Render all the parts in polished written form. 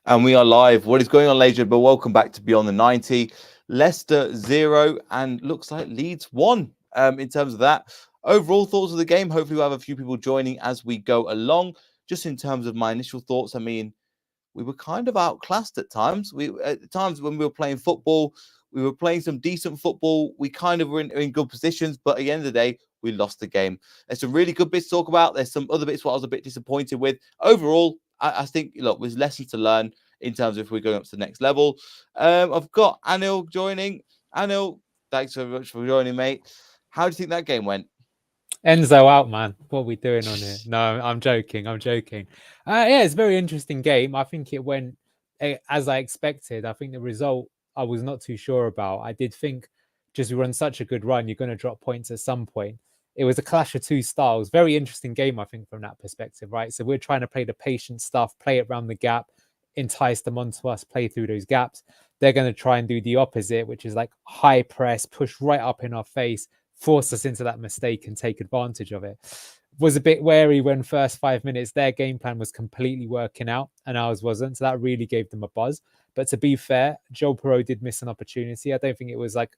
And we are live. What is going on, ladies and gentlemen? Welcome back to Beyond the 90. Leicester 0 and looks like Leeds 1 in terms of that. Overall thoughts of the game. Hopefully we'll have a few people joining as we go along. Just in terms of my initial thoughts, I mean, we were kind of outclassed at times. At times when we were playing football, we were playing some decent football. We kind of were in good positions, but at the end of the day, we lost the game. There's some really good bits to talk about. There's some other bits what I was a bit disappointed with. Overall, I think, look, there's lessons to learn in terms of if we're going up to the next level. I've got Anil joining. Anil, thanks very much for joining, mate. How do you think that game went? Enzo out, man. What are we doing on here? No, I'm joking. Yeah, it's a very interesting game. I think it went as I expected. I think the result I was not too sure about. I did think just run such a good run, you're going to drop points at some point. It was a clash of two styles. Very interesting game, I think, from that perspective, right? So we're trying to play the patient stuff, play it around the gap, entice them onto us, play through those gaps. They're going to try and do the opposite, which is like high press, push right up in our face, force us into that mistake and take advantage of it. Was a bit wary when first 5 minutes their game plan was completely working out and ours wasn't. So that really gave them a buzz. But to be fair, Joel Perot did miss an opportunity. I don't think it was like,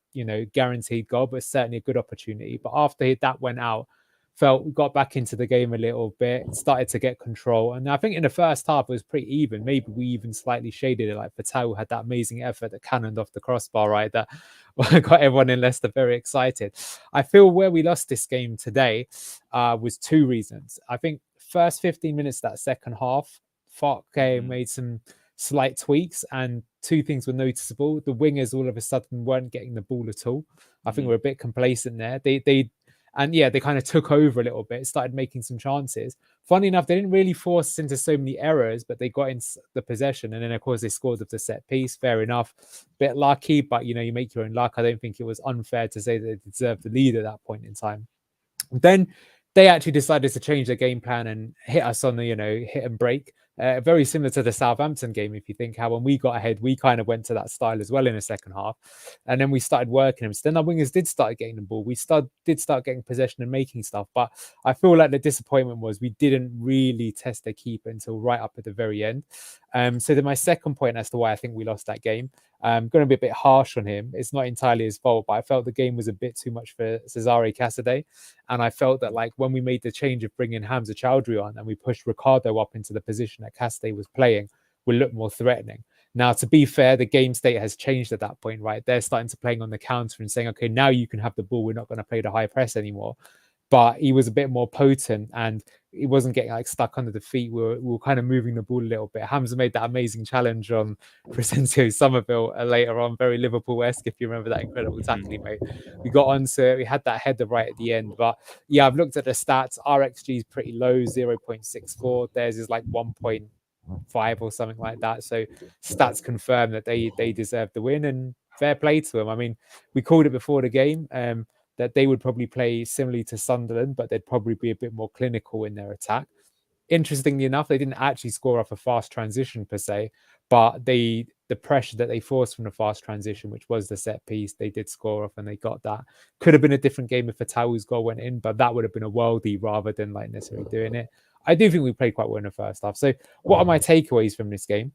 guaranteed goal, but certainly a good opportunity. But after that went out, felt we got back into the game a little bit, started to get control. And I think in the first half, it was pretty even. Maybe we even slightly shaded it. Like Fatawu had that amazing effort that cannoned off the crossbar, right? That got everyone in Leicester very excited. I feel where we lost this game today was two reasons. I think first 15 minutes of that second half, Farke made some slight tweaks and two things were noticeable. The wingers all of a sudden weren't getting the ball at all. I think we're a bit complacent there. They kind of took over a little bit, started making some chances. Funny enough, they didn't really force us into so many errors, but they got in the possession. And then, of course, they scored with the set piece. Fair enough. Bit lucky, but, you make your own luck. I don't think it was unfair to say that they deserved the lead at that point in time. Then they actually decided to change their game plan and hit us on the, hit and break. Very similar to the Southampton game, if you think how when we got ahead, we kind of went to that style as well in the second half. And then we started working them. So then our wingers did start getting the ball. We did start getting possession and making stuff. But I feel like the disappointment was we didn't really test their keeper until right up at the very end. So then my second point as to why I think we lost that game, I'm going to be a bit harsh on him. It's not entirely his fault, but I felt the game was a bit too much for Cesare Casadei. And I felt that like when we made the change of bringing Hamza Chowdhury on and we pushed Ricardo up into the position that Casadei was playing, we looked more threatening. Now, to be fair, the game state has changed at that point, right? They're starting to playing on the counter and saying, okay, now you can have the ball. We're not going to play the high press anymore. But he was a bit more potent and he wasn't getting like stuck under the feet. We were kind of moving the ball a little bit. Hamza made that amazing challenge on Crescencio Somerville later on, very Liverpool-esque, if you remember that incredible tackling, mate. We got onto it. We had that header right at the end. But yeah, I've looked at the stats. Our XG is pretty low, 0.64. Theirs is like 1.5 or something like that. So stats confirm that they deserve the win and fair play to them. I mean, we called it before the game. That they would probably play similarly to Sunderland, but they'd probably be a bit more clinical in their attack. Interestingly enough, they didn't actually score off a fast transition per se, but the pressure that they forced from the fast transition, which was the set piece, they did score off and they got that. Could have been a different game if Fatawu's goal went in, but that would have been a worldie rather than like necessarily doing it. I do think we played quite well in the first half. So what are my takeaways from this game?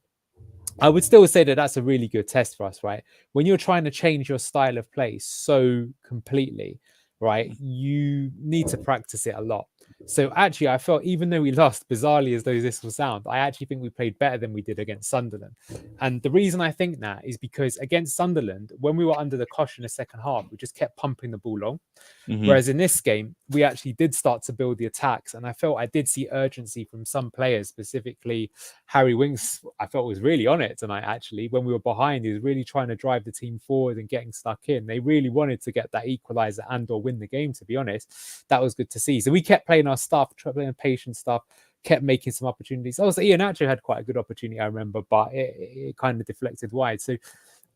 I would still say that that's a really good test for us, right? When you're trying to change your style of play so completely, right, you need to practice it a lot. So actually, I felt even though we lost, bizarrely as though this will sound, I actually think we played better than we did against Sunderland. And the reason I think that is because against Sunderland, when we were under the cosh in the second half, we just kept pumping the ball long. Whereas in this game, we actually did start to build the attacks. And I felt I did see urgency from some players, specifically Harry Winks. I felt was really on it tonight, actually. When we were behind, he was really trying to drive the team forward and getting stuck in. They really wanted to get that equaliser and or win the game, to be honest. That was good to see. So we kept playing our stuff, playing patient stuff, kept making some opportunities. Also, Iheanacho had quite a good opportunity, I remember, but it kind of deflected wide. So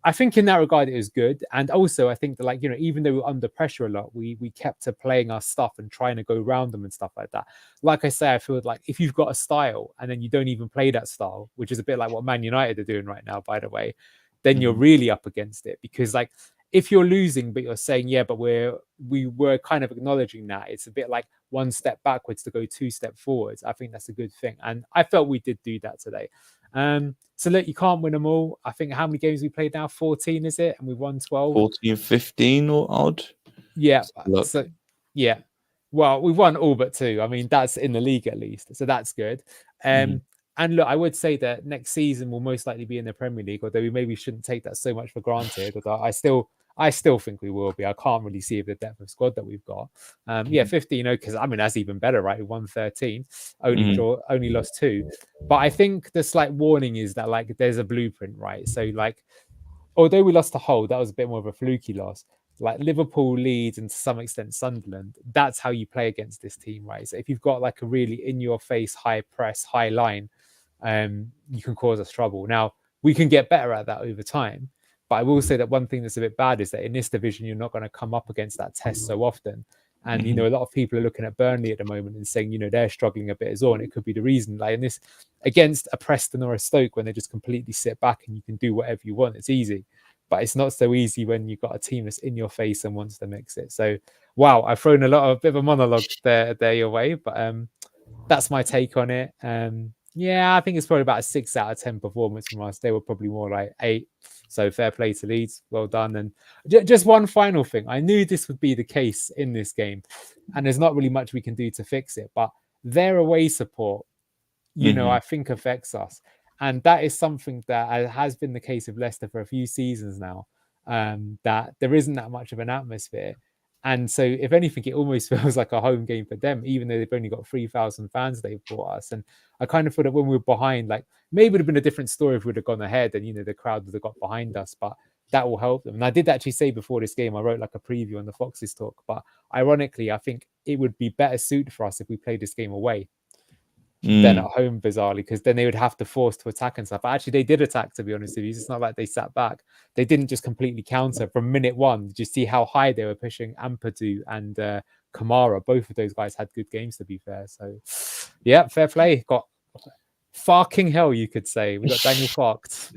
I think in that regard, it was good. And also, I think that, like, even though we were under pressure a lot, we kept playing our stuff and trying to go around them and stuff like that. Like I say, I feel like if you've got a style and then you don't even play that style, which is a bit like what Man United are doing right now, by the way, then you're really up against it. Because, like, if you're losing, but you're saying, yeah, but we were kind of acknowledging that, it's a bit like one step backwards to go two steps forwards. I think that's a good thing. And I felt we did do that today. So look, you can't win them all. I think how many games we played now? 14, is it? And we won 12. 14, 15 or odd. Yeah. Look. So yeah. Well, we've won all but 2. I mean, that's in the league at least. So that's good. Mhm. And look, I would say that next season will most likely be in the Premier League, although we maybe shouldn't take that so much for granted. Although I still think we will be. I can't really see the depth of squad that we've got. Yeah, 15, because I mean that's even better, right? We won 13, only lost 2. But I think the slight warning is that like there's a blueprint, right? So like, although we lost to Hull, that was a bit more of a fluky loss. Like Liverpool, Leeds, and to some extent Sunderland, that's how you play against this team, right? So if you've got like a really in-your-face, high press, high line, you can cause us trouble. Now we can get better at that over time, but I will say that one thing that's a bit bad is that in this division you're not going to come up against that test so often. And you know, a lot of people are looking at Burnley at the moment and saying, you know, they're struggling a bit as well, and it could be the reason. Like in this, against a Preston or a Stoke, when they just completely sit back and you can do whatever you want, it's easy. But it's not so easy when you've got a team that's in your face and wants to mix it. So, wow, I've thrown a bit of a monologue there your way, but that's my take on it. Yeah, I think it's probably about a 6 out of 10 performance from us. They were probably more like 8. So fair play to Leeds. Well done. And just one final thing. I knew this would be the case in this game, and there's not really much we can do to fix it. But their away support, you know, I think affects us. And that is something that has been the case of Leicester for a few seasons now, that there isn't that much of an atmosphere. And so, if anything, it almost feels like a home game for them, even though they've only got 3,000 fans they've brought us. And I kind of thought that when we were behind, like maybe it would have been a different story if we'd have gone ahead and, you know, the crowd would have got behind us, but that will help them. And I did actually say before this game, I wrote like a preview on the Foxes talk, but ironically, I think it would be better suited for us if we played this game away than at home, bizarrely, because then they would have to force to attack and stuff. But actually, they did attack, to be honest with you. It's not like they sat back. They didn't just completely counter from minute one. Did you see how high they were pushing Ampadu and Kamara? Both of those guys had good games, to be fair. So, yeah, fair play. Got fucking hell, you could say. We got Daniel Farked.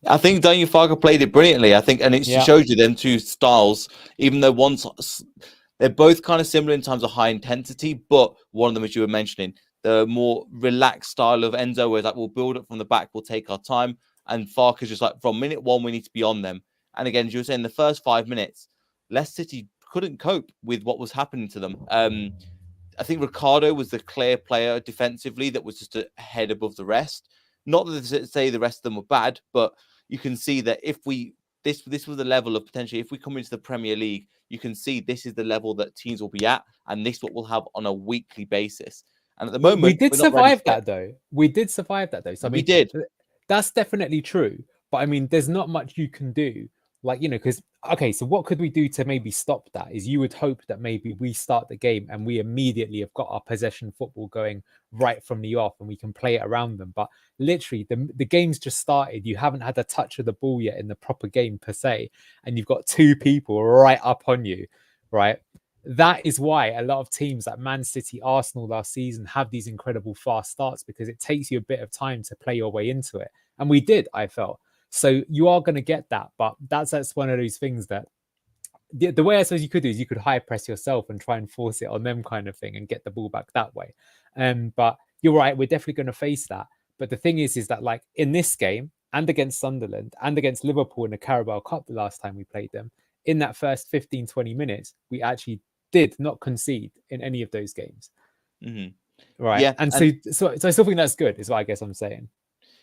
I think Daniel Farke played it brilliantly. I think, and it shows you them two styles, even though they're both kind of similar in terms of high intensity, but one of them, as you were mentioning, the more relaxed style of Enzo, where it's like we'll build up from the back, we'll take our time, and Farke is just like from minute one we need to be on them. And again, as you were saying, the first 5 minutes, Leicester City couldn't cope with what was happening to them. I think Ricardo was the clear player defensively that was just a head above the rest. Not that to say the rest of them were bad, but you can see that if this was the level of potentially, if we come into the Premier League, you can see this is the level that teams will be at, and this what we'll have on a weekly basis. And at the moment, we did we're not ready survive that, though. We did survive that, though. So I mean, we did. That's definitely true. But I mean, there's not much you can do. Like, you know, because, okay, so what could we do to maybe stop that? Is you would hope that maybe we start the game and we immediately have got our possession football going right from the off and we can play it around them. But literally, the game's just started. You haven't had a touch of the ball yet in the proper game per se. And you've got 2 people right up on you, right? That is why a lot of teams like Man City, Arsenal last season have these incredible fast starts, because it takes you a bit of time to play your way into it. And we did, I felt. So you are going to get that. But that's one of those things that the way I suppose you could do is you could high press yourself and try and force it on them kind of thing and get the ball back that way. But you're right, we're definitely going to face that. But the thing is that like in this game and against Sunderland and against Liverpool in the Carabao Cup the last time we played them, in that first 15, 20 minutes, we actually did not concede in any of those games. Right. Yeah. And so I still think that's good, is what I guess I'm saying.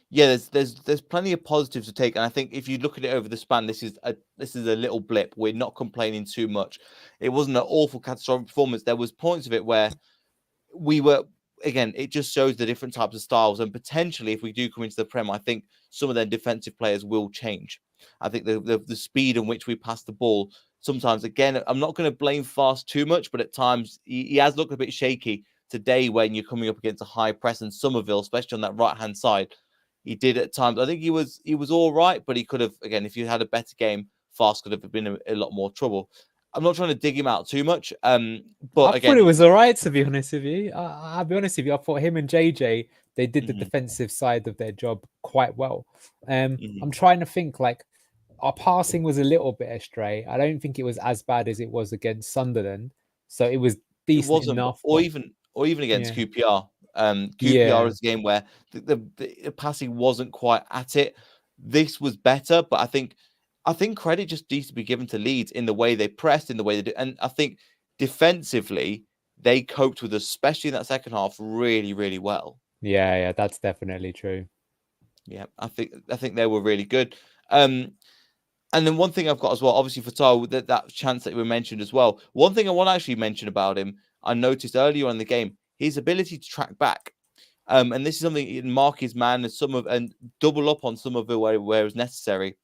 Yeah, there's plenty of positives to take, and I think if you look at it over the span, this is a little blip. We're not complaining too much. It wasn't an awful catastrophic performance. There was points of it where we were, again, it just shows the different types of styles, and potentially if we do come into the Prem, I think some of their defensive players will change. I think the speed in which we pass the ball sometimes, again, I'm not going to blame Fast too much, but at times he has looked a bit shaky today when you're coming up against a high press, and Somerville, especially on that right hand side. He did at times. I think he was all right, but he could have, again, if you had a better game, Fast could have been in a lot more trouble. I'm not trying to dig him out too much, but I thought it was all right, to be honest with you. I'll be honest with you. I thought him and JJ, they did the defensive side of their job quite well. I'm trying to think, like, our passing was a little bit astray. I don't think it was as bad as it was against Sunderland, so it was decent enough. Or even against QPR. QPR is a game where the passing wasn't quite at it. This was better, but I think credit just needs to be given to Leeds in the way they pressed, in the way they did, and I think defensively they coped with, especially in that second half, really, really well. Yeah, that's definitely true. Yeah, I think they were really good. And then one thing I've got as well, obviously Fatawu, that chance that we mentioned as well. One thing I want to actually mention about him, I noticed earlier on in the game, his ability to track back. And this is something he can mark his man and double up on some of it where it was necessary.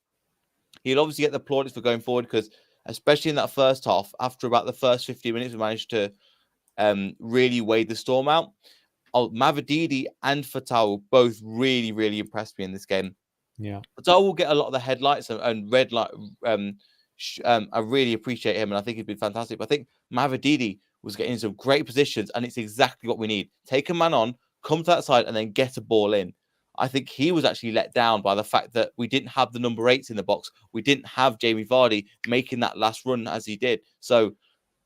He'll obviously get the plaudits for going forward because, especially in that first half, after about the first 15 minutes, we managed to really wade the storm out. Mavididi and Fatawu both really, really impressed me in this game. Yeah. Fatawu will get a lot of the headlights and red light. I really appreciate him, and I think he's been fantastic. But I think Mavididi was getting some great positions, and it's exactly what we need. Take a man on, come to that side, and then get a ball in. I think he was actually let down by the fact that we didn't have the number 8s in the box. We didn't have Jamie Vardy making that last run as he did. So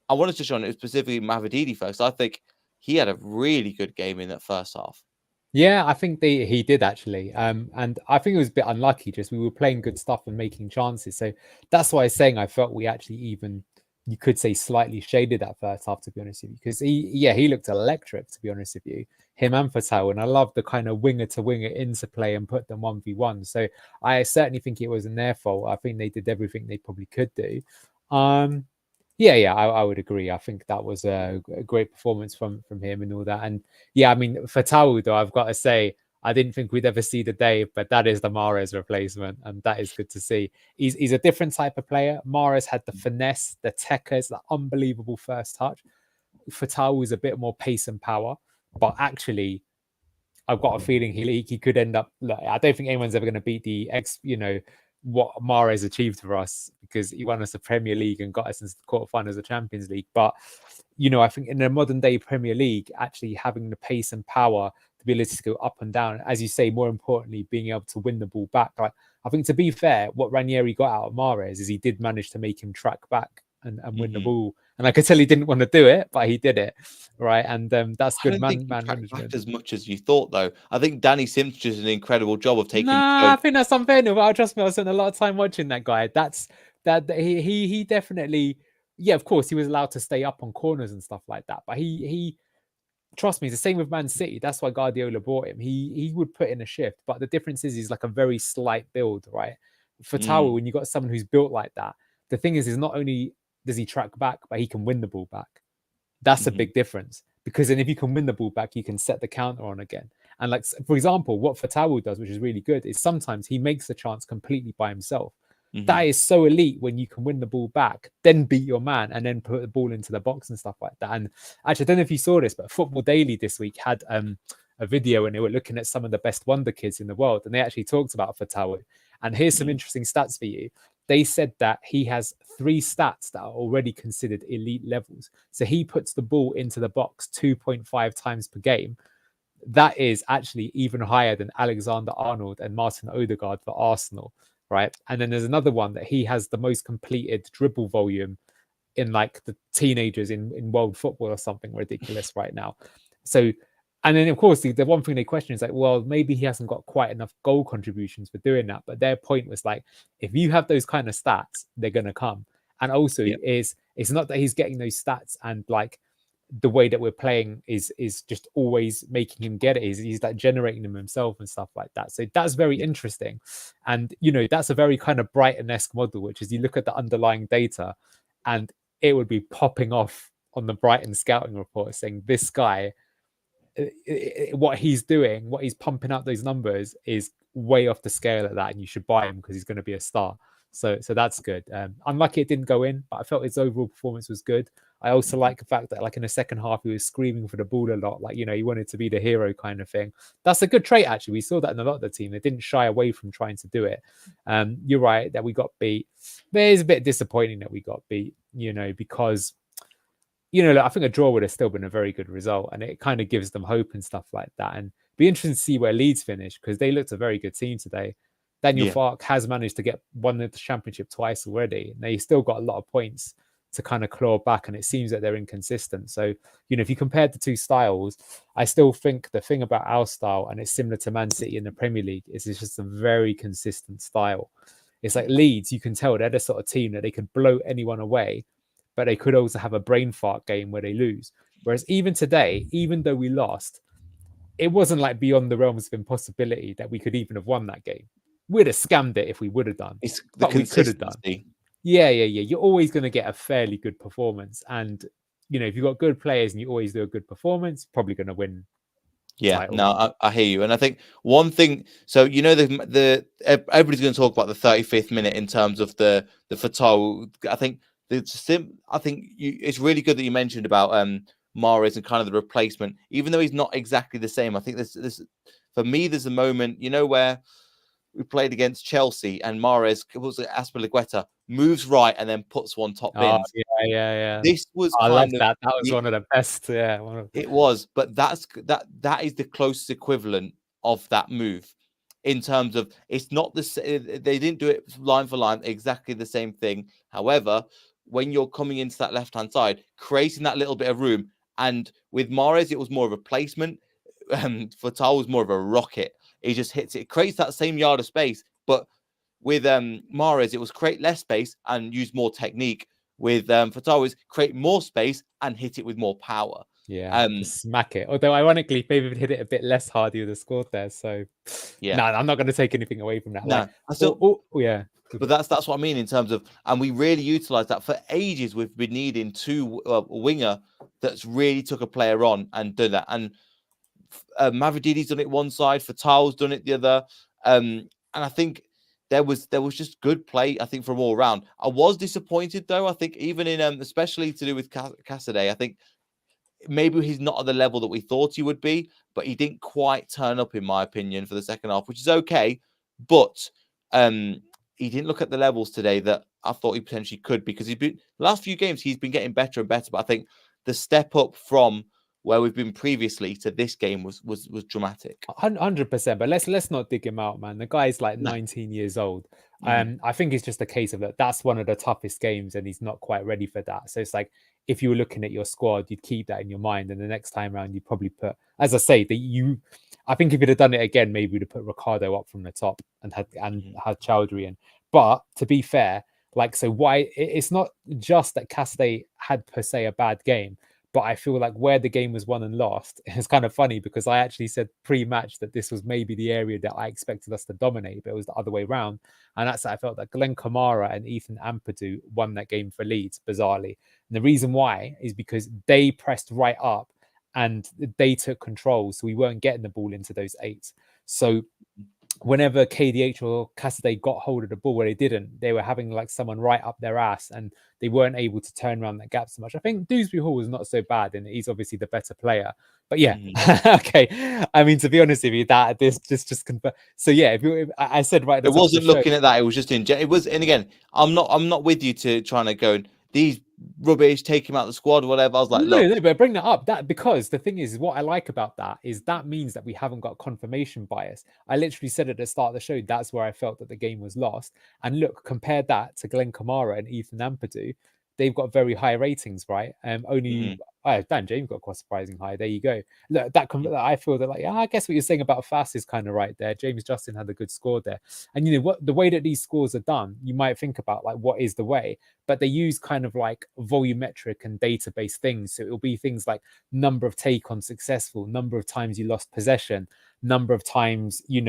I wanted to show it specifically Mavididi first. I think he had a really good game in that first half. Yeah, I think he did actually. And I think it was a bit unlucky, just we were playing good stuff and making chances. So that's why I was saying I felt we actually even, you could say, slightly shaded that first half, to be honest with you. Because he looked electric, to be honest with you. Him and Fatawu. And I love the kind of winger to winger interplay and put them 1v1. So I certainly think it wasn't their fault. I think they did everything they probably could do. I would agree. I think that was a great performance from him and all that. And yeah, I mean, Fatawu, though, I've got to say, I didn't think we'd ever see the day, but that is the Mahrez replacement, and that is good to see. He's a different type of player. Mahrez had the finesse, the techers, the unbelievable first touch. Fatawu is a bit more pace and power, but actually, I've got a feeling he could end up. Look, I don't think anyone's ever going to beat what Mahrez achieved for us, because he won us the Premier League and got us into the quarterfinals of the Champions League. But I think in the modern day Premier League, actually having the pace and power, the ability to go up and down, as you say, more importantly, being able to win the ball back. Like, I think, to be fair, what Ranieri got out of Mahrez is he did manage to make him track back and win the ball. And I could tell he didn't want to do it, but he did it, right? And that's good man management. As much as you thought, though, I think Danny Simpson did an incredible job of taking. I think that's unfair. But trust me, I spent a lot of time watching that guy. He definitely, yeah, of course, he was allowed to stay up on corners and stuff like that. But he trust me, it's the same with Man City. That's why Guardiola bought him. He would put in a shift, but the difference is he's like a very slight build, right? Fatawu, when you got someone who's built like that, the thing is not only does he track back, but he can win the ball back. That's a big difference, because then if you can win the ball back, you can set the counter on again. And like, for example, what Fatawu does, which is really good, is sometimes he makes the chance completely by himself. That is so elite when you can win the ball back, then beat your man, and then put the ball into the box and stuff like that. And actually, I don't know if you saw this, but Football Daily this week had a video and they were looking at some of the best wonder kids in the world, and they actually talked about Fatawu. And here's some interesting stats for you. They said that he has 3 stats that are already considered elite levels. So he puts the ball into the box 2.5 times per game. That is actually even higher than Alexander-Arnold and Martin Odegaard for Arsenal, right? And then there's another one that he has the most completed dribble volume in like the teenagers in world football or something ridiculous right now. So, and then of course the one thing they question is like, well, maybe he hasn't got quite enough goal contributions for doing that. But their point was like, if you have those kind of stats, they're going to come. And also it's not that he's getting those stats and like the way that we're playing is just always making him get it. He's like generating them himself and stuff like that. So that's very interesting. And, that's a very kind of Brighton-esque model, which is you look at the underlying data and it would be popping off on the Brighton scouting report saying this guy, what he's doing, what he's pumping out those numbers is way off the scale at that, and you should buy him because he's going to be a star. So that's good. Unlucky it didn't go in, but I felt his overall performance was good. I also like the fact that like in the second half, he was screaming for the ball a lot. Like, he wanted to be the hero kind of thing. That's a good trait, actually. We saw that in a lot of the team. They didn't shy away from trying to do it. You're right that we got beat. But it's a bit disappointing that we got beat, because, I think a draw would have still been a very good result, and it kind of gives them hope and stuff like that. And be interesting to see where Leeds finish, because they looked a very good team today. Daniel Farke has managed to won the championship twice already, and they still got a lot of points to kind of claw back, and it seems that they're inconsistent. So, if you compare the two styles, I still think the thing about our style, and it's similar to Man City in the Premier League, is it's just a very consistent style. It's like Leeds, you can tell they're the sort of team that they could blow anyone away, but they could also have a brain fart game where they lose. Whereas even today, even though we lost, it wasn't like beyond the realms of impossibility that we could even have won that game. We'd have scammed it if we would have done, It's the but we could have done. consistency. Yeah. You're always going to get a fairly good performance. And, if you've got good players and you always do a good performance, probably going to win. Yeah, Title. no, I hear you. And I think one thing, so the everybody's going to talk about the 35th minute in terms of the Fatawu. I think it's really good that you mentioned about Mahrez and kind of the replacement, even though he's not exactly the same. I think this for me, there's a moment, where we played against Chelsea and Mahrez, was it Aspilicueta, moves right and then puts one top bins. Yeah. This was I love kind of that. That was one of the best. Yeah, it was, but that is the closest equivalent of that move in terms of it's not the they didn't do it line for line exactly the same thing. However, when you're coming into that left hand side, creating that little bit of room, and with Mahrez it was more of a placement. Fatawu was more of a rocket. He just hits it. It creates that same yard of space, but with Mahrez, it was create less space and use more technique. With Fatawu, is create more space and hit it with more power. Yeah, just smack it. Although, ironically, if maybe hit it a bit less hard, you would have scored there. So, yeah, no, I'm not going to take anything away from that. No, Yeah. But that's what I mean in terms of, and we really utilised that for ages. We've been needing two winger that's really took a player on and done that. And Mavrididi's done it one side, Fatawu's done it the other. And I think there was just good play, I think, from all around. I was disappointed though. I think even in especially to do with Cassidy, I think maybe he's not at the level that we thought he would be, but he didn't quite turn up, in my opinion, for the second half, which is okay. But he didn't look at the levels today that I thought he potentially could, because the last few games he's been getting better and better. But I think the step up from where we've been previously to this game was dramatic. 100%. But let's not dig him out, man. The guy's like 19 years old. I think it's just a case of that. That's one of the toughest games, and he's not quite ready for that. So it's like, if you were looking at your squad, you'd keep that in your mind, and the next time around, you'd probably put, as I say, I think if you'd have done it again, maybe we'd have put Ricardo up from the top and had Chowdhury in. But to be fair, why it's not just that Cassidy had per se a bad game, but I feel like where the game was won and lost, it's kind of funny because I actually said pre-match that this was maybe the area that I expected us to dominate, but it was the other way around. And that's I felt that Glenn Kamara and Ethan Ampadu won that game for Leeds, bizarrely. And the reason why is because they pressed right up and they took control. So we weren't getting the ball into those eights. So whenever KDH or Cassidy got hold of the ball where they didn't, they were having someone right up their ass and they weren't able to turn around that gap so much. I think Dewsbury Hall was not so bad and he's obviously the better player. But yeah, okay. I mean, to be honest with you, that this just confirm. So yeah, I said right. It wasn't looking at that. It was just it was. And again, I'm not with you to trying to go these rubbish, take him out of the squad, whatever. I was like, no, but bring that up. Because the thing is, what I like about that is that means that we haven't got confirmation bias. I literally said at the start of the show, that's where I felt that the game was lost. And look, compare that to Glenn Kamara and Ethan Ampadu. They've got very high ratings, right? Dan James got quite surprising high. There you go. Look, I feel that I guess what you're saying about Fast is kind of right there. James Justin had a good score there, and what the way that these scores are done, you might think about what is the way, but they use kind of volumetric and database things. So it'll be things like number of take on successful, number of times you lost possession, number of times you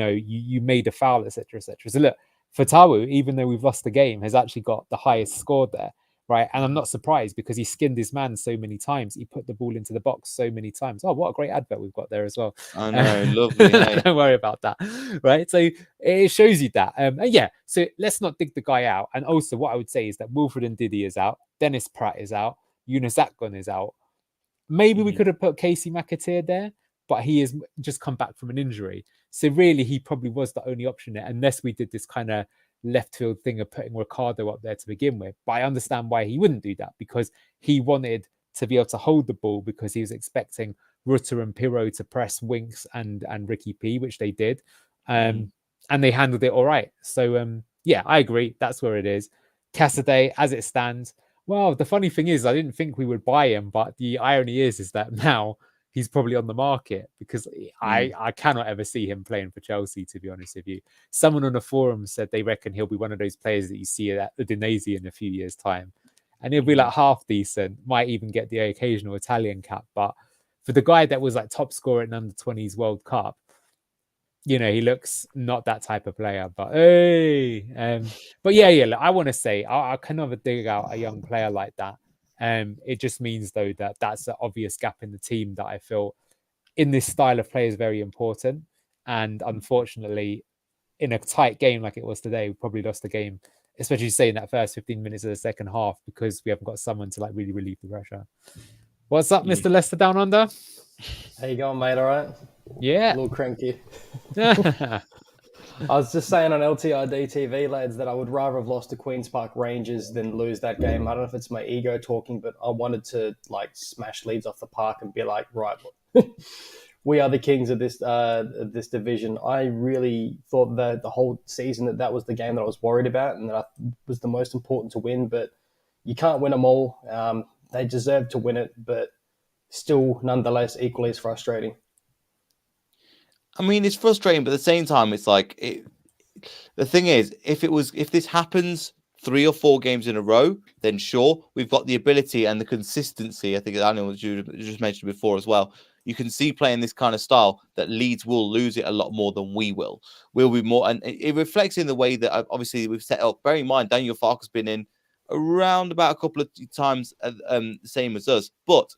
made a foul, etc., etc. So look, Fatawu, even though we've lost the game, has actually got the highest score there. Right. And I'm not surprised because he skinned his man so many times. He put the ball into the box so many times. Oh, what a great advert we've got there as well. I know, lovely. Hey? Don't worry about that. Right. So it shows you that. And yeah, so let's not dig the guy out. And also what I would say is that Wilfred Ndidi is out. Dennis Pratt is out. Yunus Akgun is out. Maybe we could have put Casey McAteer there, but he has just come back from an injury. So really, he probably was the only option there, unless we did this kind of left field thing of putting Ricardo up there to begin with. But I understand why he wouldn't do that, because he wanted to be able to hold the ball, because he was expecting Rutter and Pirro to press Winks and Ricky P, which they did. And they handled it all right. So yeah, I agree. That's where it is. Cassidy, as it stands, Well, the funny thing is, I didn't think we would buy him, but the irony is that now he's probably on the market because I cannot ever see him playing for Chelsea, to be honest with you. Someone on the forum said they reckon he'll be one of those players that you see at Udinese in a few years' time. And he'll be like half decent, might even get the occasional Italian cap. But for the guy that was like top scorer in under-20s World Cup, you know, he looks not that type of player. But but yeah, look, I want to say I can never dig out a young player like that. It just means though that that's an obvious gap in the team that I feel in this style of play is very important. And unfortunately, in a tight game like it was today, we probably lost the game, especially say in that first 15 minutes of the second half because we haven't got someone to like really relieve the pressure. What's up, Mr. Leicester Down Under? How you going, mate? All right? Yeah. A little cranky. I was just saying on LTID TV, lads, that I would rather have lost to Queen's Park Rangers than lose that game. I don't know if it's my ego talking, but I wanted to like smash Leeds off the park and be like, right, we are the kings of this division. I really thought that the whole season that was the game that I was worried about and that was the most important to win, but you can't win them all. They deserve to win it, but still, nonetheless, equally as frustrating. I mean, it's frustrating, but at the same time, it's like the thing is, if this happens 3 or 4 games in a row, then sure, we've got the ability and the consistency. I think I know what you just mentioned before as well. You can see playing this kind of style that Leeds will lose it a lot more than we will. We'll be more, and it reflects in the way that obviously we've set up. Bearing in mind, Daniel Farke's been in around about a couple of times, the same as us, but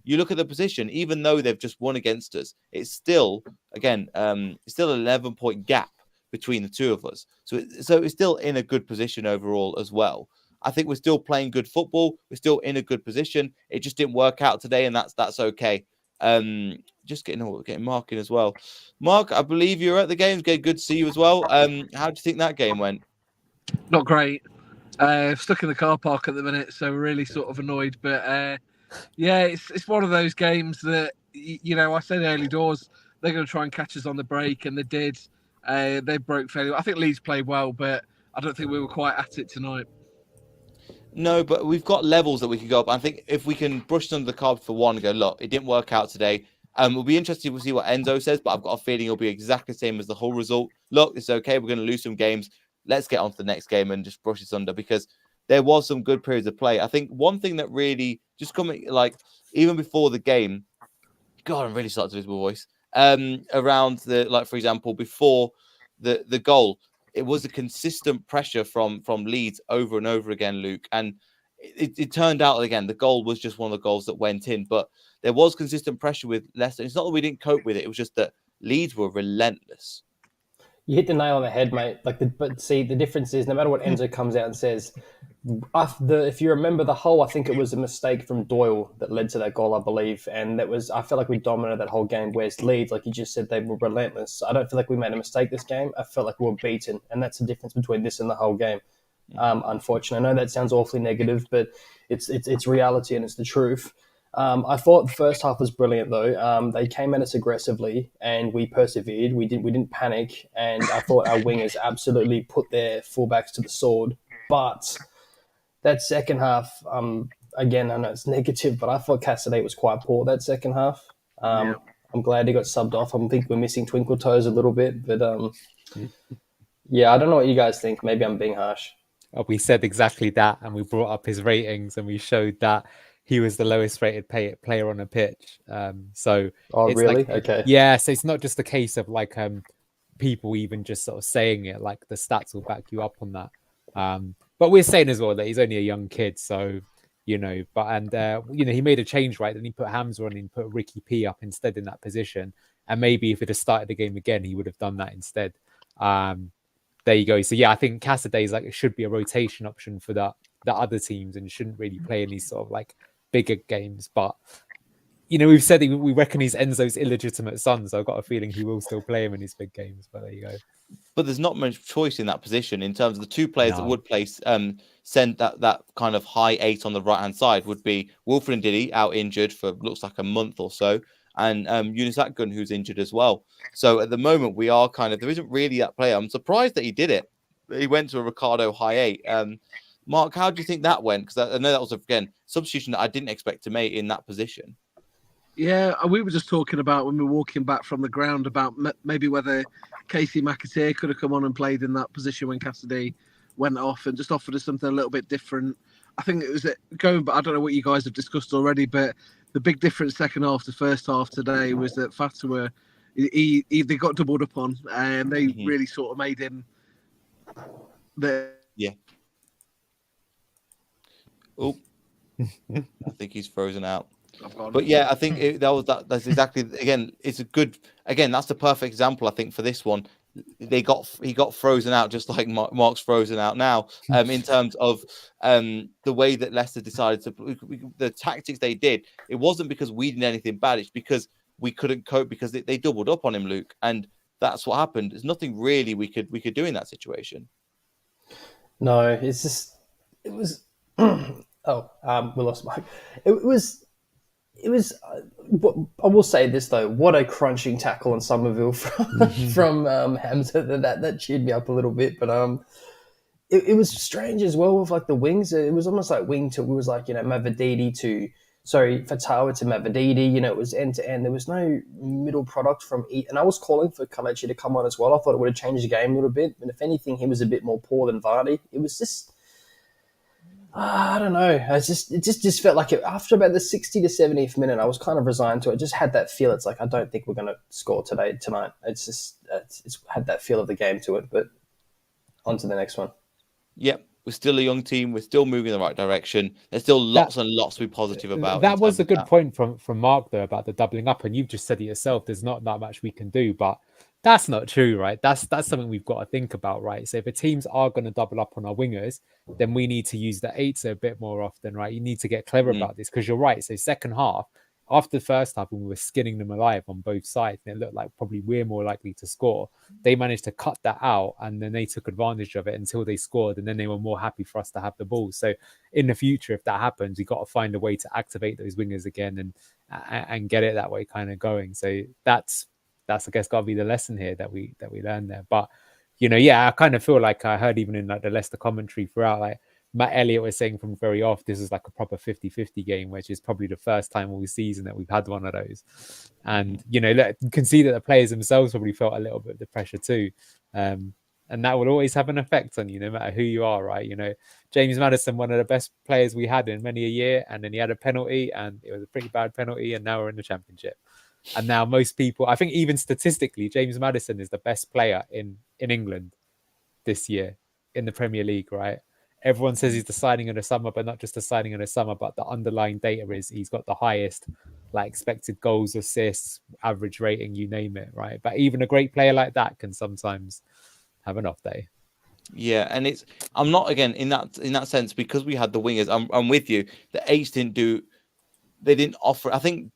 you look at the position, even though they've just won against us, it's still, again, it's still an 11-point gap between the two of us. So it's still in a good position overall as well. I think we're still playing good football. We're still in a good position. It just didn't work out today, and that's okay. Just getting Mark in as well. Mark, I believe you're at the game. Good to see you as well. How do you think that game went? Not great. Stuck in the car park at the minute, so really sort of annoyed. But yeah, it's one of those games that, you know, I said early doors they're going to try and catch us on the break, and they did. They broke fairly well. I think Leeds played well, but I don't think we were quite at it tonight. No, but we've got levels that we can go up. I think if we can brush under the carpet for one and go, look, it didn't work out today. We'll be interested to see what Enzo says, but I've got a feeling it'll be exactly the same as the whole result. Look, it's okay. We're going to lose some games. Let's get on to the next game and just brush this under, because there was some good periods of play. I think one thing that really just coming, like, even before the game, God, I'm really starting to lose my voice. Around the, like, for example, before the goal, it was a consistent pressure from Leeds over and over again, Luke. And it turned out, again, the goal was just one of the goals that went in. But there was consistent pressure with Leicester. It's not that we didn't cope with it. It was just that Leeds were relentless. You hit the nail on the head, mate. But see, the difference is no matter what Enzo comes out and says, if you remember the whole, I think it was a mistake from Doyle that led to that goal, I believe. And that was, I felt like we dominated that whole game. Whereas Leeds, like you just said, they were relentless. I don't feel like we made a mistake this game. I felt like we were beaten. And that's the difference between this and the whole game. Unfortunately, I know that sounds awfully negative, but it's reality and it's the truth. I thought the first half was brilliant, though. They came at us aggressively, and we persevered. We didn't panic, and I thought our wingers absolutely put their fullbacks to the sword. But that second half, again, I know it's negative, but I thought Cassidy was quite poor that second half. I'm glad he got subbed off. I think we're missing Twinkle Toes a little bit, but yeah, I don't know what you guys think. Maybe I'm being harsh. We said exactly that, and we brought up his ratings, and we showed that he was the lowest rated player on a pitch. So it's really? Like, okay. Yeah, so it's not just a case of like people even just sort of saying it, like the stats will back you up on that. But we're saying as well that he's only a young kid, so you know, he made a change, right? Then he put Hamza on and put Ricky P up instead in that position. And maybe if it had started the game again, he would have done that instead. There you go. So yeah, I think Casaday's like it should be a rotation option for the other teams and shouldn't really play in these sort of like bigger games. But you know, we've said we reckon he's Enzo's illegitimate son, so I've got a feeling he will still play him in his big games. But there you go. But there's not much choice in that position in terms of the two players that would play send that kind of high 8 on the right hand side would be Wilfred Ndidi, out injured for looks like a month or so, and Yunus Akgun, who's injured as well. So at the moment we are there isn't really that player. I'm surprised that he did it. He went to a Ricardo high 8. Mark, how do you think that went? Because I know that was, again, substitution that I didn't expect to make in that position. Yeah, we were just talking about when we were walking back from the ground about maybe whether Casey McAteer could have come on and played in that position when Cassidy went off and just offered us something a little bit different. I think it was going, but I don't know what you guys have discussed already, but the big difference second half to first half today was that Fatawu, they got doubled up on, and they really sort of made him the. Yeah. Oh, I think he's frozen out. But yeah, I think that's exactly, again, it's a good, again, that's the perfect example, I think, for this one. He got frozen out just like Mark's frozen out now, in terms of the way that Leicester decided the tactics they did. It wasn't because we did anything bad, it's because we couldn't cope, because they doubled up on him, Luke, and that's what happened. There's nothing really we could do in that situation. No, it's just, it was we lost Mike. It was I will say this though, what a crunching tackle on Somerville from Hamza, that cheered me up a little bit. But it was strange as well with like the wings. It was almost like wing to, it was like, Fatawu to Mavididi, it was end to end. There was no middle product from and I was calling for Kalechi to come on as well. I thought it would have changed the game a little bit, and if anything, he was a bit more poor than Vardy. It was just, I don't know. It just felt like after about the 60 to 70th minute, I was kind of resigned to it. I just had that feel. It's like, I don't think we're going to score tonight. It's just, it's had that feel of the game to it. But on to the next one. Yep. We're still a young team. We're still moving in the right direction. There's still lots and lots to be positive about. That was a good point from Mark, though, about the doubling up. And you've just said it yourself. There's not that much we can do. But that's not true, right? That's something we've got to think about, right? So if the teams are going to double up on our wingers, then we need to use the eights a bit more often, right? You need to get clever about this, because you're right. So second half, after the first half, when we were skinning them alive on both sides, and it looked like probably we're more likely to score, they managed to cut that out, and then they took advantage of it until they scored, and then they were more happy for us to have the ball. So in the future, if that happens, you've got to find a way to activate those wingers again and get it that way kind of going. So that's I guess got to be the lesson here that we learned there. But I kind of feel like I heard even in like the Leicester commentary throughout, like Matt Elliott was saying from very off, this is like a proper 50-50 game, which is probably the first time all season that we've had one of those. And you can see that the players themselves probably felt a little bit of the pressure too, and that will always have an effect on you, no matter who you are, right? James Maddison, one of the best players we had in many a year, and then he had a penalty, and it was a pretty bad penalty, and now we're in the Championship. And now most people, I think even statistically, James Maddison is the best player in England this year in the Premier League, right? Everyone says he's the signing of the summer, but not just the signing of the summer, but the underlying data is he's got the highest expected goals, assists, average rating, you name it, right? But even a great player like that can sometimes have an off day. Yeah, and I'm not, again, in that sense, because we had the wingers, I'm with you. The eights they didn't offer. I think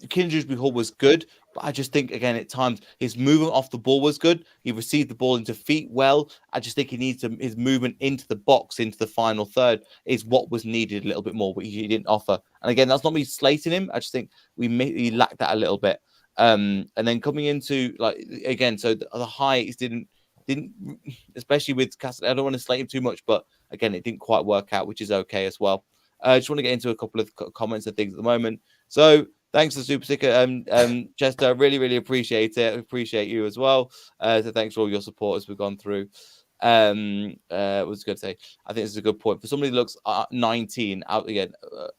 Kingsley Hall was good, but I just think, again, at times his movement off the ball was good. He received the ball into feet well. I just think he needs his movement into the box, into the final third, is what was needed a little bit more, but he didn't offer. And again, that's not me slating him. I just think he lacked that a little bit. And then coming into again, so the heights didn't, especially with Cassidy. I don't want to slate him too much, but again, it didn't quite work out, which is okay as well. I just want to get into a couple of comments and things at the moment. So, thanks for the super sticker, Chester. I really, really appreciate it. I appreciate you as well. So thanks for all your support as we've gone through. Was going to say, I think this is a good point. For somebody who looks 19 out again,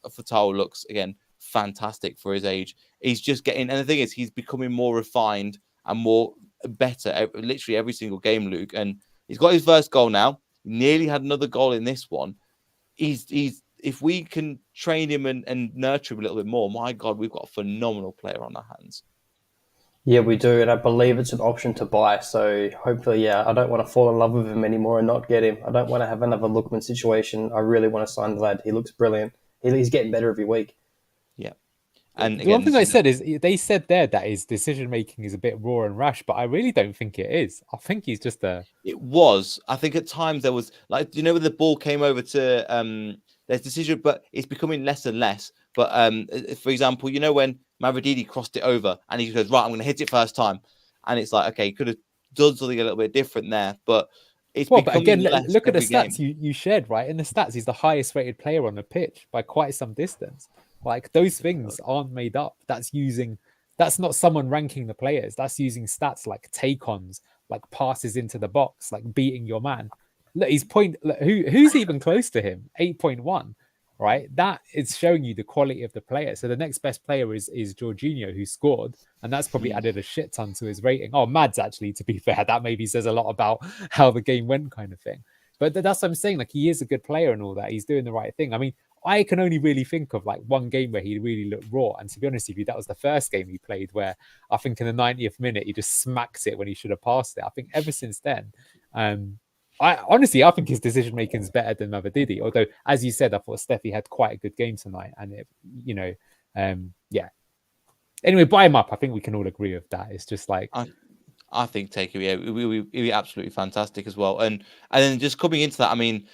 Fatawu looks again fantastic for his age. He's just getting, and the thing is, he's becoming more refined and more better literally every single game, Luke. And he's got his first goal now. Nearly had another goal in this one. If we can train him and nurture him a little bit more, my God, we've got a phenomenal player on our hands. Yeah, we do, and I believe it's an option to buy. So hopefully, I don't want to fall in love with him anymore and not get him. I don't want to have another Lookman situation. I really want to sign the lad. He looks brilliant. He's getting better every week. Yeah. And again, one thing I said is they said there that his decision making is a bit raw and rash, but I really don't think it is. I think he's just It was. I think at times there was when the ball came over to there's decision, but it's becoming less and less. But for example, when Mavididi crossed it over and he goes, right, I'm going to hit it first time, and it's like, okay, he could have done something a little bit different there, but It's Well, but becoming again, less look at the every game. stats you shared, right? In the stats, he's the highest rated player on the pitch by quite some distance. Like those things aren't made up. That's not someone ranking the players. That's using stats like take-ons, like passes into the box, like beating your man. Look, who's even close to him? 8.1, right? That is showing you the quality of the player. So the next best player is Jorginho, who scored, and that's probably added a shit ton to his rating. Oh, Mads, actually, to be fair, that maybe says a lot about how the game went, kind of thing. But that's what I'm saying. Like, he is a good player and all that. He's doing the right thing. I mean, I can only really think of like one game where he really looked raw. And to be honest with you, that was the first game he played where I think in the 90th minute, he just smacks it when he should have passed it. I think ever since then, I think his decision making is better than Mavididi. Although, as you said, I thought Steffi had quite a good game tonight, and yeah. Anyway, buy him up. I think we can all agree with that. It's just like I think take it. Yeah, it'd be absolutely fantastic as well. And then just coming into that, I mean,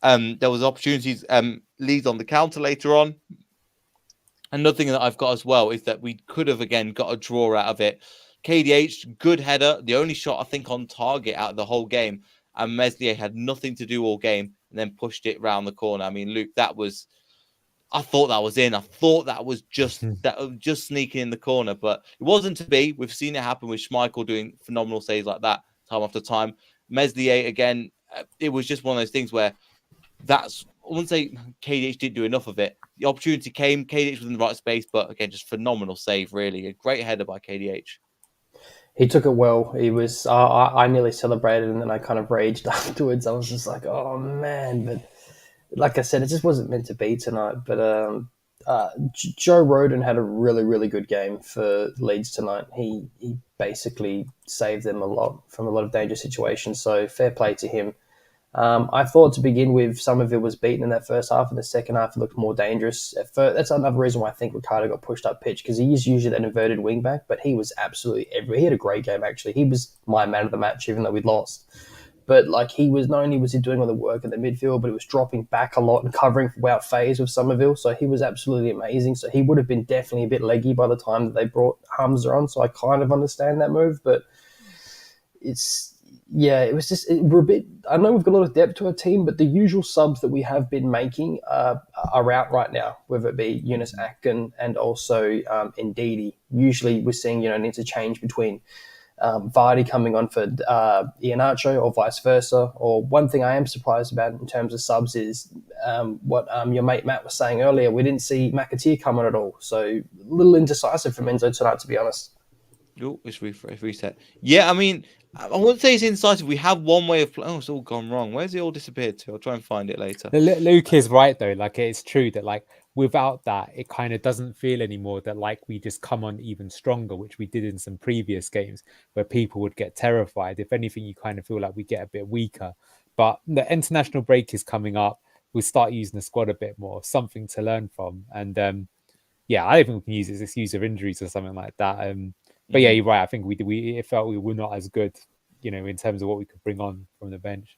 there was opportunities. Leeds on the counter later on. Another thing that I've got as well is that we could have again got a draw out of it. KDH, good header, the only shot I think on target out of the whole game. And Meslier had nothing to do all game and then pushed it round the corner. I mean, Luke, I thought that was in. I thought that was just sneaking in the corner, but it wasn't to be. We've seen it happen with Schmeichel doing phenomenal saves like that time after time. Meslier, again, it was just one of those things where I wouldn't say KDH didn't do enough of it. The opportunity came, KDH was in the right space, but again, just phenomenal save, really. A great header by KDH. He took it well. He was. I nearly celebrated, and then I kind of raged afterwards. I was just like, "Oh man!" But like I said, it just wasn't meant to be tonight. But Joe Rodon had a really, really good game for Leeds tonight. He basically saved them a lot from a lot of dangerous situations. So fair play to him. I thought to begin with, some of it was beaten in that first half. In the second half, it looked more dangerous. That's another reason why I think Ricardo got pushed up pitch, because he is usually that inverted wing back, but he was absolutely everywhere. He had a great game, actually. He was my man of the match, even though we'd lost. But like, not only was he doing all the work in the midfield, but he was dropping back a lot and covering without phase with Somerville. So he was absolutely amazing. So he would have been definitely a bit leggy by the time that they brought Hamza on. So I kind of understand that move, but it was just, we're a bit, I know we've got a lot of depth to our team, but the usual subs that we have been making are out right now, whether it be Yunus Akgün and also Ndidi. Usually we're seeing, an interchange between Vardy coming on for Iheanacho or vice versa. Or one thing I am surprised about in terms of subs is what your mate Matt was saying earlier. We didn't see McAteer come on at all. So a little indecisive from Enzo tonight, to be honest. Oh, it's reset. Yeah, I mean, I wouldn't say it's indecisive. We have one way of playing. Oh, it's all gone wrong. Where's it all disappeared to? I'll try and find it later. Luke is right, though. Like, it's true that, like, without that, it kind of doesn't feel anymore that, like, we just come on even stronger, which we did in some previous games where people would get terrified. If anything, you kind of feel like we get a bit weaker. But the international break is coming up. We'll start using the squad a bit more, something to learn from. And, yeah, I don't think we can use it as excuse of injuries or something like that. But yeah, you're right. I think it felt we were not as good, in terms of what we could bring on from the bench.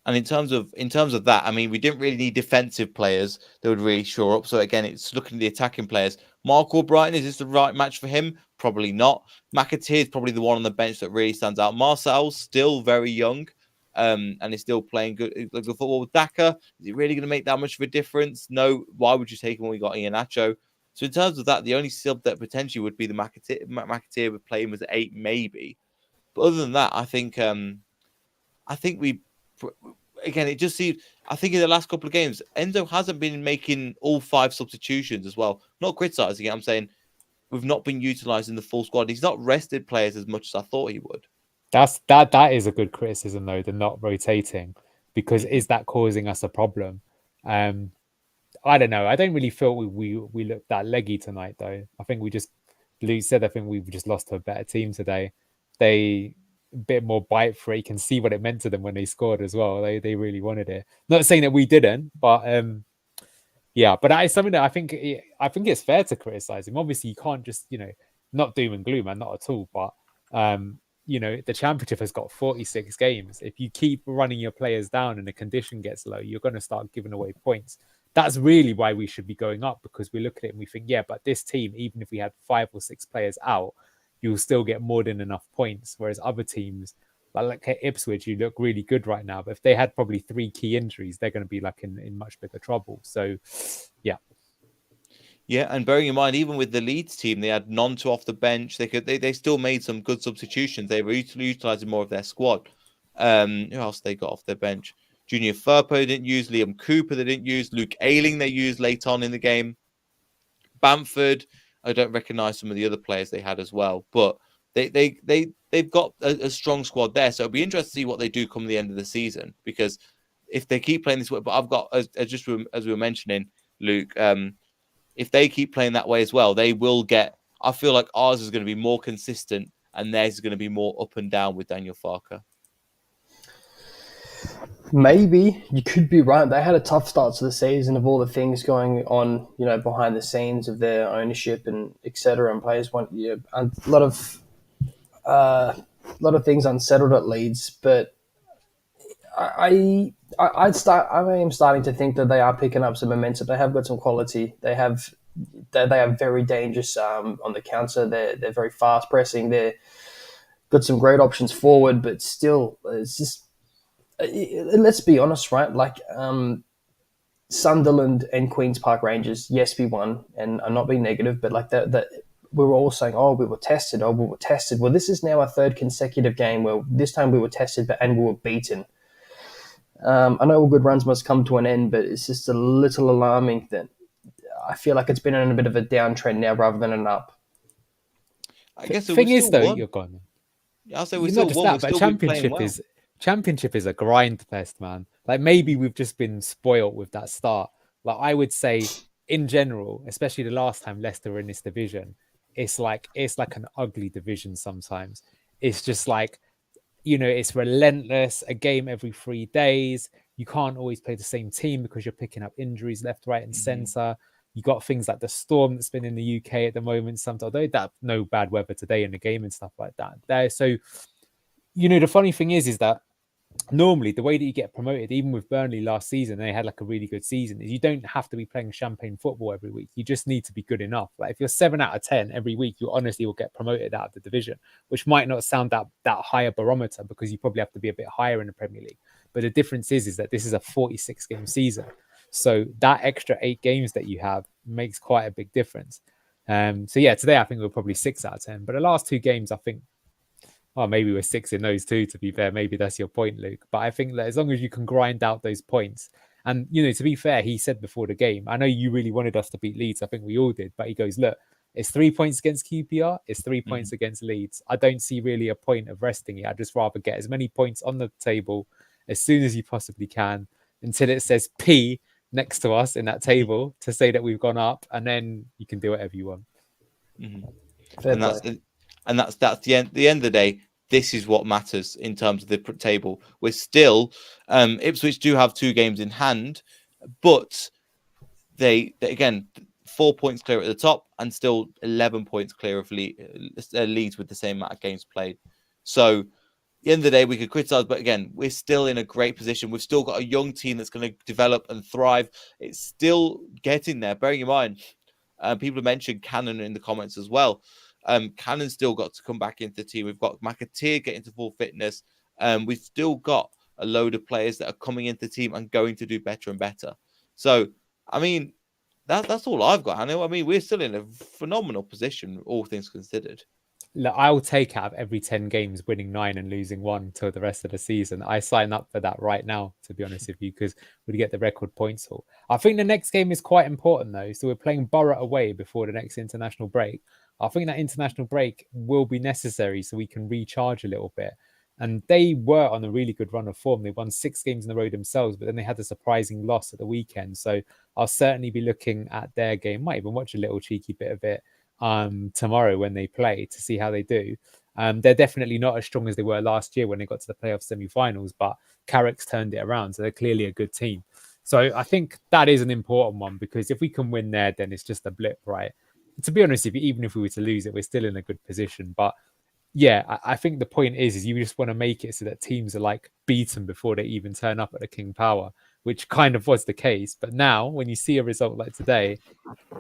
And in terms of that, I mean, we didn't really need defensive players that would really shore up. So again, it's looking at the attacking players. Mark Albrighton, is this the right match for him? Probably not. McAteer is probably the one on the bench that really stands out. Marcel's still very young, and is still playing good football. With Daka, is it really going to make that much of a difference? No. Why would you take him when we got Iheanacho? So in terms of that, the only sub that potentially would be the McAteer would play him as 8, maybe. But other than that, I think we, again, it just seems, I think in the last couple of games, Enzo hasn't been making all 5 substitutions as well. Not criticising it, I'm saying we've not been utilising the full squad. He's not rested players as much as I thought he would. That is a good criticism, though, the not rotating, because is that causing us a problem? I don't know. I don't really feel we looked that leggy tonight, though. I think Luke said, I think we've just lost to a better team today. They a bit more bite for it. You can see what it meant to them when they scored as well. They really wanted it. Not saying that we didn't, but yeah. But that is something that I think it's fair to criticize him. Obviously, you can't just not doom and gloom, and not at all. But the championship has got 46 games. If you keep running your players down and the condition gets low, you're going to start giving away points. That's really why we should be going up, because we look at it and we think, yeah, but this team, even if we had 5 or 6 players out, you'll still get more than enough points. Whereas other teams, Like at Ipswich, you look really good right now, but if they had probably 3 key injuries, they're going to be like in much bigger trouble. So, yeah. Yeah, and bearing in mind, even with the Leeds team, they had Nonto off the bench. They still made some good substitutions. They were utilizing more of their squad. Who else they got off their bench? Junior Firpo didn't use. Liam Cooper they didn't use. Luke Ayling they used late on in the game. Bamford, I don't recognise some of the other players they had as well, but they've got a strong squad there. So it'll be interesting to see what they do come the end of the season, because if they keep playing this way, but I've got as we were mentioning, Luke. If they keep playing that way as well, they will get. I feel like ours is going to be more consistent, and theirs is going to be more up and down with Daniel Farke. Maybe you could be right. They had a tough start to the season of all the things going on, behind the scenes of their ownership and etc. And players want a lot of things unsettled at Leeds. But I am starting to think that they are picking up some momentum. They have got some quality. They are very dangerous on the counter. They're very fast pressing. They've got some great options forward, but still, it's just. Let's be honest, right? Like Sunderland and Queen's Park Rangers, yes, we won, and I'm not being negative, but like that, we were all saying, "Oh, we were tested. Oh, we were tested." Well, this is now our 3rd consecutive game where this time we were tested, and we were beaten. I know all good runs must come to an end, but it's just a little alarming that I feel like it's been on a bit of a downtrend now rather than an up. I guess the thing is, though, you're gone. I'll say we You're still not just won. that, but Championship is a grind fest, man. Like maybe we've just been spoilt with that start. Like I would say, in general, especially the last time Leicester were in this division, it's like an ugly division sometimes. It's just like, it's relentless. A game every 3 days. You can't always play the same team because you're picking up injuries left, right, and centre. You got things like the storm that's been in the UK at the moment. Sometimes, although that no bad weather today in the game and stuff like that. So, the funny thing is that normally the way that you get promoted, even with Burnley last season, they had like a really good season, is you don't have to be playing champagne football every week. You just need to be good enough. Like if you're 7 out of 10 every week, you honestly will get promoted out of the division, which might not sound that higher barometer because you probably have to be a bit higher in the Premier League. But the difference is that this is a 46 game season. So that extra 8 games that you have makes quite a big difference. So yeah, today I think we're probably 6 out of 10, but the last 2 games, I think, well, maybe we're 6 in those 2, to be fair. Maybe that's your point, Luke. But I think that as long as you can grind out those points, and, to be fair, he said before the game, I know you really wanted us to beat Leeds. I think we all did. But he goes, look, it's 3 points against QPR. It's 3 points against Leeds. I don't see really a point of resting it. I'd just rather get as many points on the table as soon as you possibly can until it says P next to us in that table to say that we've gone up. And then you can do whatever you want. And that's the end. The end of the day, this is what matters in terms of the table. We're still Ipswich do have 2 games in hand, but they again 4 points clear at the top and still 11 points clear of Leeds with the same amount of games played. So at the end of the day, we could criticise, but again, we're still in a great position. We've still got a young team that's going to develop and thrive. It's still getting there. Bearing in mind, people have mentioned Cannon in the comments as well. Cannon's still got to come back into the team. We've got McAteer getting to full fitness. We've still got a load of players that are coming into the team and going to do better and better. So, I mean, that's all I've got, Hannah. I mean, we're still in a phenomenal position, all things considered. Look, I will take out of every 10 games winning 9 and losing 1 till the rest of the season. I sign up for that right now, to be honest with you, because we get the record points haul. I think the next game is quite important, though. So we're playing Borough away before the next international break. I think that international break will be necessary so we can recharge a little bit. And they were on a really good run of form. They won 6 games in a row themselves, but then they had a surprising loss at the weekend. So I'll certainly be looking at their game. Might even watch a little cheeky bit of it tomorrow when they play to see how they do. They're definitely not as strong as they were last year when they got to the playoff semi-finals, but Carrick's turned it around. So they're clearly a good team. So I think that is an important one because if we can win there, then it's just a blip, right? To be honest, even if we were to lose it, we're still in a good position. But yeah, I think the point is you just want to make it so that teams are like beaten before they even turn up at the King Power, which kind of was the case. But now when you see a result like today,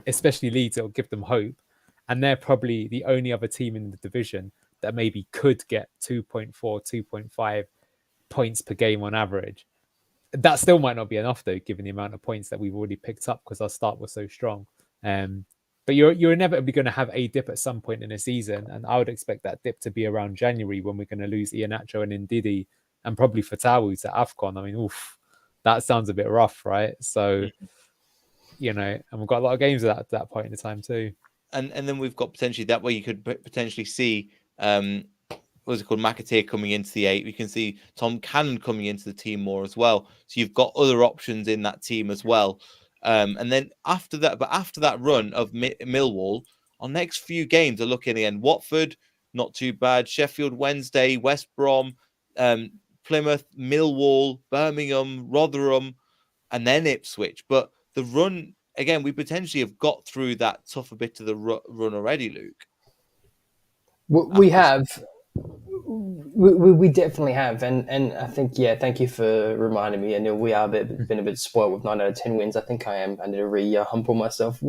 especially Leeds, it'll give them hope. And they're probably the only other team in the division that maybe could get 2.4, 2.5 points per game on average. That still might not be enough though, given the amount of points that we've already picked up because our start was so strong. But you're inevitably going to have a dip at some point in a season, and I would expect that dip to be around January when we're going to lose Iheanacho and Ndidi and probably Fatawu to AFCON. I mean, oof, that sounds a bit rough, right? So, and we've got a lot of games at that point in the time too. And then we've got potentially that way you could potentially see what's it called, McAteer coming into the 8. We can see Tom Cannon coming into the team more as well. So you've got other options in that team as well. And then after that run of Millwall, our next few games are looking again. Watford, not too bad. Sheffield Wednesday, West Brom, Plymouth, Millwall, Birmingham, Rotherham, and then Ipswich. But the run, again, we potentially have got through that tougher bit of the run already, Luke. We have. We definitely have, and I think thank you for reminding me. I know we are been a bit spoiled with 9 out of 10 wins. I think I am. I need to humble myself.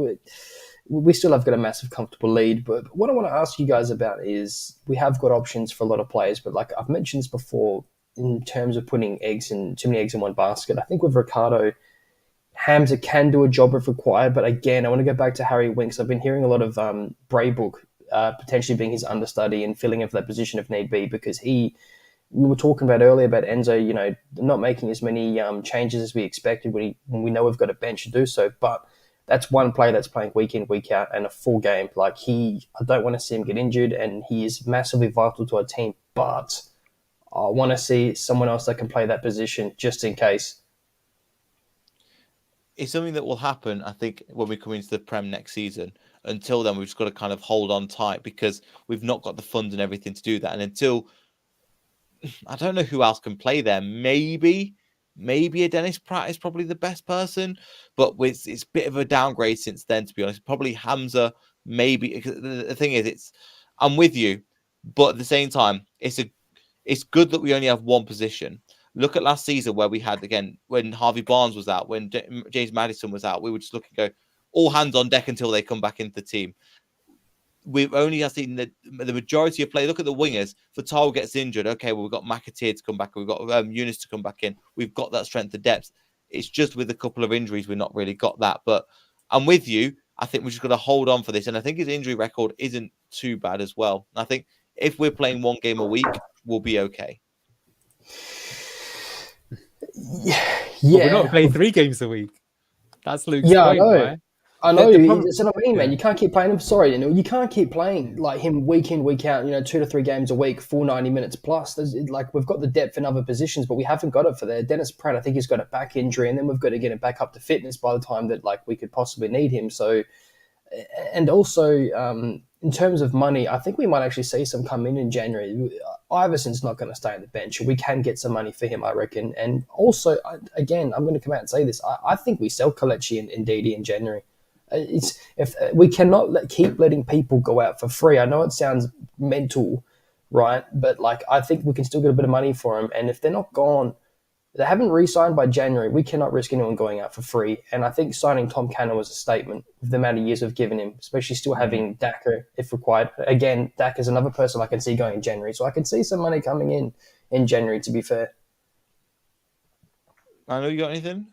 We still have got a massive comfortable lead, but what I want to ask you guys about is we have got options for a lot of players, but like I've mentioned this before, in terms of putting too many eggs in one basket. I think with Ricardo, Hamza can do a job if required, but again, I want to go back to Harry Winks. I've been hearing a lot of Braybrook potentially being his understudy and filling in for that position if need be, because we were talking about earlier about Enzo, not making as many changes as we expected when we know we've got a bench to do so. But that's one player that's playing week in, week out and a full game. Like I don't want to see him get injured, and he is massively vital to our team, but I want to see someone else that can play that position just in case. It's something that will happen, I think, when we come into the Prem next season. Until then, we've just got to kind of hold on tight because we've not got the funds and everything to do that. And until, I don't know who else can play there. Maybe a Dennis Pratt is probably the best person, but it's a bit of a downgrade since then, to be honest. Probably Hamza, maybe. The thing is, I'm with you, but at the same time, it's good that we only have one position. Look at last season where we had, again, when Harvey Barnes was out, when James Maddison was out, we would just look and go, all hands on deck until they come back into the team. We've only seen the majority of play. Look at the wingers. Fatawu gets injured. Okay, well, we've got McAteer to come back. We've got Yunus to come back in. We've got that strength of depth. It's just with a couple of injuries, we've not really got that. But I'm with you. I think we're just going to hold on for this. And I think his injury record isn't too bad as well. And I think if we're playing one game a week, we'll be okay. Yeah. We're not playing 3 games a week. That's Luke's point, right? I know. That's what I mean, man. You can't keep playing him. Sorry, you can't keep playing like him week in, week out. 2 to 3 games a week, full 90 minutes plus. We've got the depth in other positions, but we haven't got it for there. Dennis Pratt, I think he's got a back injury, and then we've got to get him back up to fitness by the time that we could possibly need him. So, and also in terms of money, I think we might actually see some come in January. Iverson's not going to stay on the bench. We can get some money for him, I reckon. And also, again, I'm going to come out and say this. I think we sell Kelechi and Ndidi in January. If we cannot keep letting people go out for free. I know it sounds mental, right? But I think we can still get a bit of money for them. And if they're not gone, they haven't re-signed by January, we cannot risk anyone going out for free. And I think signing Tom Cannon was a statement of the amount of years we've given him, especially still having Daka if required. Again, Daka is another person I can see going in January. So I can see some money coming in January, to be fair. I know you got anything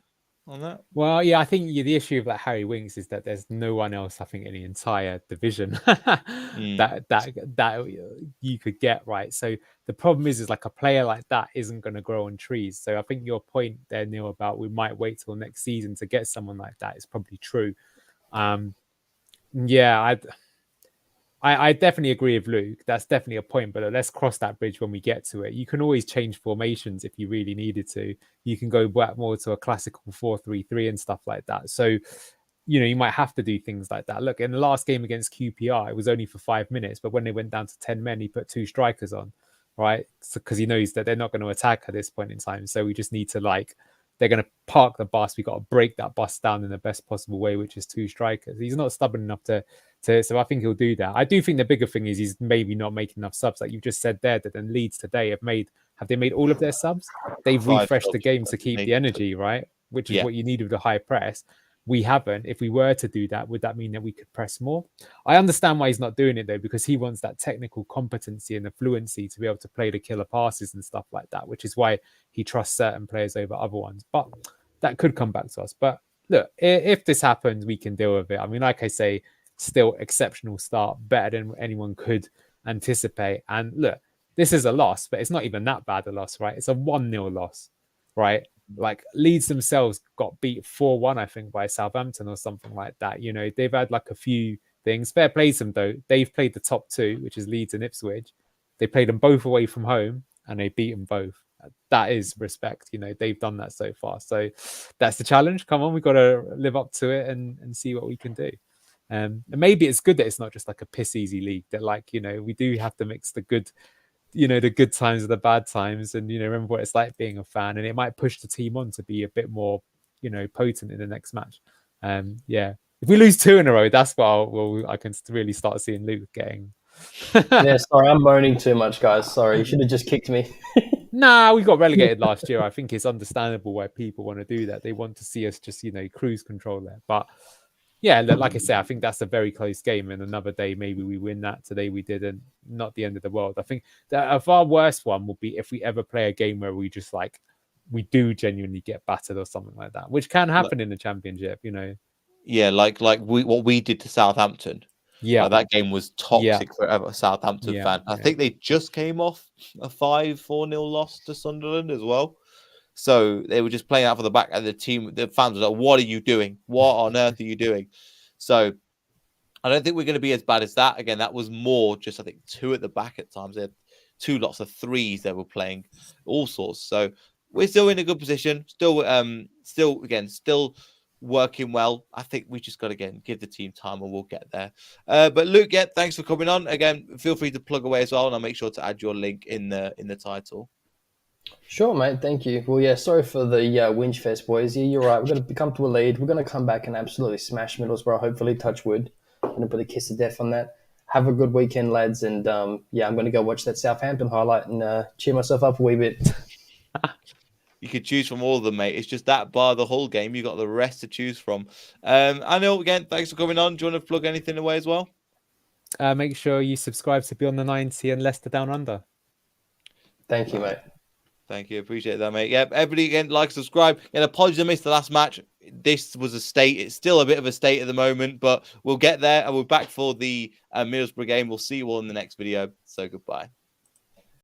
on that? Well, yeah, I think the issue of Harry Winks is that there's no one else, I think, in the entire division that you could get, right? So the problem is a player like that isn't going to grow on trees. So I think your point there, Neil, about we might wait till next season to get someone like that is probably true. I definitely agree with Luke. That's definitely a point, but let's cross that bridge when we get to it. You can always change formations if you really needed to. You can go back more to a classical 4-3-3 and stuff like that. So, you might have to do things like that. Look, in the last game against QPR, it was only for 5 minutes, but when they went down to 10 men, he put 2 strikers on, right? Because he knows that they're not going to attack at this point in time. So we just need to they're going to park the bus. We've got to break that bus down in the best possible way, which is 2 strikers. He's not stubborn enough to so I think he'll do that. I do think the bigger thing is he's maybe not making enough subs. Like you just said there, that then Leeds today have they made all of their subs? They've refreshed the game to keep the energy, right? Which is what you need with the high press. we haven't. If we were to do that, would that mean that we could press more? I understand why he's not doing it though, because he wants that technical competency and the fluency to be able to play the killer passes and stuff like that, which is why he trusts certain players over other ones. But that could come back to us. But look, if this happens, we can deal with it. I mean, like I say, still exceptional start, better than anyone could anticipate. And look, this is a loss, but it's not even that bad a loss, right? It's a 1-0 loss, right? Like Leeds themselves got beat 4-1, I think, by Southampton or something like that. You know, they've had like a few things. Fair play to them, though. They've played the top two, which is Leeds and Ipswich. They played them both away from home and they beat them both. That is respect. You know, they've done that so far. So that's the challenge. Come on, we've got to live up to it and see what we can do. And maybe it's good that it's not just like a piss easy league, that like, you know, we do have to mix the good, you know, the good times with the bad times, and, you know, remember what it's like being a fan, and it might push the team on to be a bit more, you know, potent in the next match. Yeah, if we lose 2 in a row, that's what I can really start seeing Luke getting. Yeah, sorry, I'm moaning too much, guys. Sorry, you should have just kicked me. Nah, we got relegated last year. I think it's understandable why people want to do that. They want to see us just, you know, cruise control there. But yeah, like I said, I think that's a very close game. And another day, maybe we win that. Today we didn't. Not the end of the world. I think that a far worse one will be if we ever play a game where we just like, we do genuinely get battered or something like that, which can happen in the Championship, you know. Yeah, like what we did to Southampton. Yeah, that game was toxic for a Southampton fan. I think they just came off a 5-4-0 loss to Sunderland as well. So they were just playing out for the back, and the fans were like, "What are you doing? What on earth are you doing?" So I don't think we're going to be as bad as that. Again, that was more just, I think, 2 at the back at times. They had 2 lots of 3s they were playing, all sorts. So we're still in a good position. Still working well. I think we just got to give the team time and we'll get there. But Luke, thanks for coming on. Again, feel free to plug away as well, and I'll make sure to add your link in the title. Sure, mate. Thank you. Well, yeah, sorry for the whinge fest, boys. Yeah, you're right. We're going to come to a lead. We're going to come back and absolutely smash Middlesbrough, hopefully, touch wood. I'm going to put a kiss of death on that. Have a good weekend, lads. And yeah, I'm going to go watch that Southampton highlight and cheer myself up a wee bit. You could choose from all of them, mate. It's just that bar the whole game. You got the rest to choose from. I know, again, thanks for coming on. Do you want to plug anything away as well? Make sure you subscribe to Beyond the 90 and Leicester Down Under. Thank you, mate. Thank you. Appreciate that, mate. Yeah, everybody, again, like, subscribe. And apologies, I missed the last match. This was a state. It's still a bit of a state at the moment, but we'll get there. And we're back for the Middlesbrough game. We'll see you all in the next video. So goodbye.